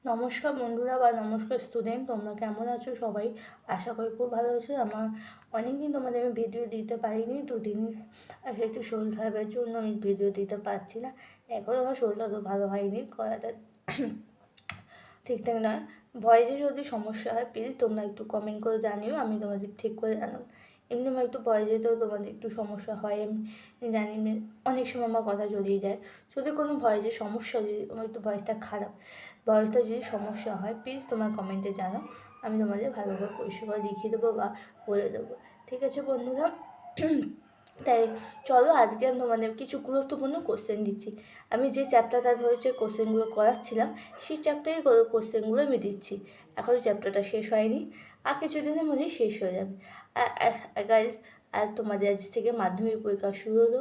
নমস্কার বন্ধুরা বা নমস্কার স্টুডেন্ট, তোমরা কেমন আছো সবাই? আশা করি খুব ভালো আছো। আমার অনেক দিন তোমাদের আমি ভিডিও দিতে পারিনি, দুদিন একটু শরীর খারাপের জন্য আমি ভিডিও দিতে পারছি না। এখন আমার শরীরটা তো ভালো হয়নি, করাটা ঠিকঠাক নয়। ভয়েসে যদি সমস্যা হয় প্লিজ তোমরা একটু কমেন্ট করে জানিও, আমি তোমাদের ঠিক করে জানাবো। এমনি আমার একটু ভয়েসেতেও তোমাদের একটু সমস্যা হয়, আমি জানি অনেক সময় আমার কথা জড়িয়ে যায়। যদি কোনো ভয়েসের সমস্যা, যদি আমার একটু ভয়েসটা খারাপ, ভয়েসটা যদি সমস্যা হয় প্লিজ তোমার কমেন্টে জানাও, আমি তোমাদের ভালো করে পরিষ্কার লিখে দেবো বা বলে দেবো। ঠিক আছে বন্ধুরা? তাই চলো আজকে আমি তোমাদের কিছু গুরুত্বপূর্ণ কোশ্চেন দিচ্ছি। আমি যে চ্যাপ্টারটা ধরেছে কোশ্চেনগুলো করাচ্ছিলাম, সেই চ্যাপ্টারে কোশ্চেনগুলো আমি দিচ্ছি। এখনও চ্যাপ্টারটা শেষ হয়নি, আর কিছুদিনের মধ্যেই শেষ হয়ে যাবে। গাইজ, আর তোমাদের আজ থেকে মাধ্যমিক পরীক্ষা শুরু হলো।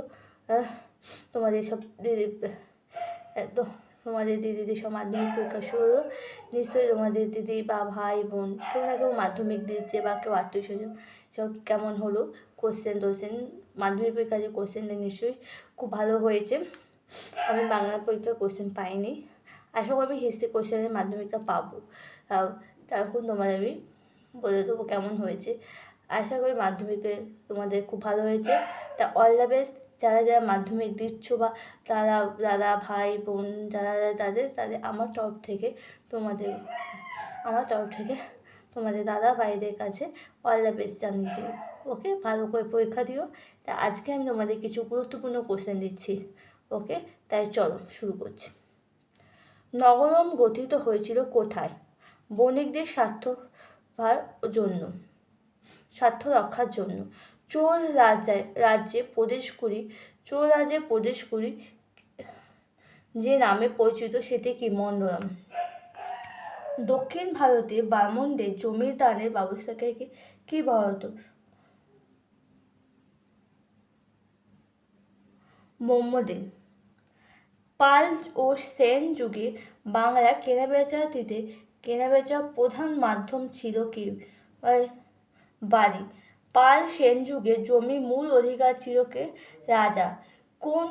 তোমাদের সব তো তোমাদের দিদিদের সব মাধ্যমিক পরীক্ষা শুরু হলো। নিশ্চয়ই তোমাদের দিদি বা ভাই বোন কেউ না কেউ মাধ্যমিক দিচ্ছে, বা কেউ আত্মীয় স্বজন সব কেমন হলো কোশ্চেন মাধ্যমিক পরীক্ষার যে কোশ্চেনটা নিশ্চয়ই খুব ভালো হয়েছে। আমি বাংলা পরীক্ষার কোশ্চেন পাইনি, আশা করি আমি হিস্ট্রি কোশ্চেনের মাধ্যমিকটা পাবো। তখন তোমাদের আমি বলে দেবো কেমন হয়েছে। আশা করি মাধ্যমিকে তোমাদের খুব ভালো হয়েছে। তা অল দ্য বেস্ট যারা যারা মাধ্যমিক দিচ্ছ, বা তারা দাদা ভাই বোন যারা তাদের আমার তরফ থেকে তোমাদের দাদা ভাইদের কাছে অল দ্য বেস্ট জানিয়ে দিও। ওকে, ভালো করে পরীক্ষা দিও। তা আজকে আমি তোমাদের কিছু গুরুত্বপূর্ণ কোশ্চেন দিচ্ছি। ওকে, তাই চলো শুরু করছি। নগরম গঠিত হয়েছিল কোথায়? বণিকদের স্বার্থ রক্ষার জন্য। চোর রাজ্যে প্রদেশগুলি যে নামে পরিচিত সেটি কি? মন্ডলাম। দক্ষিণ ভারতে ব্রাহ্মণদের জমির দানের ব্যবস্থাকে কি বলা হতো? ব্রহ্মদেব। পাল ও সেন যুগে বাংলা কেনাবেচার প্রধান মাধ্যম ছিল কি? বাড়ি। পাল সেন যুগে জমির মূল অধিকার ছিল কে? রাজা। কোন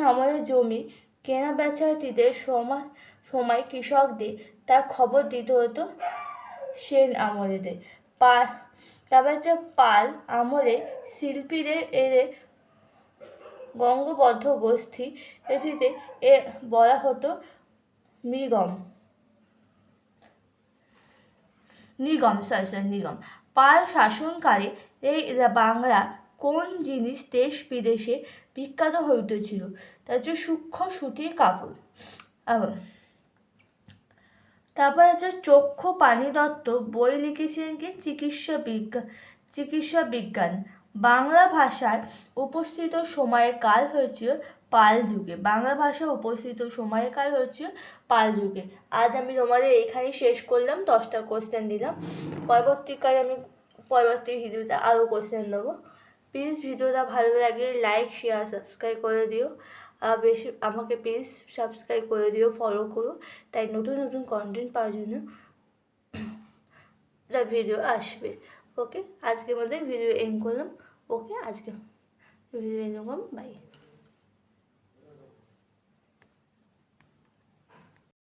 আমলে জমি কেনাবেচার সময় কৃষকদের তার খবর দিতে হতো? সেন আমলেতে। তারপর হচ্ছে পাল আমলে শিল্পীদের গঙ্গবদ্ধ গোষ্ঠী এটিতে বলা হতো নিগম। পাল শাসনকালে এই বাংলা কোন জিনিস দেশ বিদেশে বিখ্যাত হয়ে উঠেছিল? তার হচ্ছে সূক্ষ্ম সুতির কাপড়। আবার তারপর হচ্ছে চক্ষু পানি দত্ত বই লিখেছিলেন কি? চিকিৎসা বিজ্ঞান। বাংলা ভাষায় উপস্থিত সময়ের কাল হয়েছিল পাল যুগে। পাল যুগে। আজ আমি তোমাদের এখানেই শেষ করলাম, 10টা কোশ্চেন দিলাম। পরবর্তী ভিডিওতে আরও কোশ্চেন দেবো। প্লিজ ভিডিওটা ভালো লাগলে লাইক শেয়ার সাবস্ক্রাইব করে দিও। বেশি আমাকে প্লিজ সাবস্ক্রাইব করে দিও, ফলো করো, তাই নতুন নতুন কন্টেন্ট পাওয়ার জন্য ভিডিও আসবে। ওকে, আজকের মধ্যে ভিডিও এন্ড করলাম। ওকে, আজকে ভিডিও এন্ড করলাম, বাই।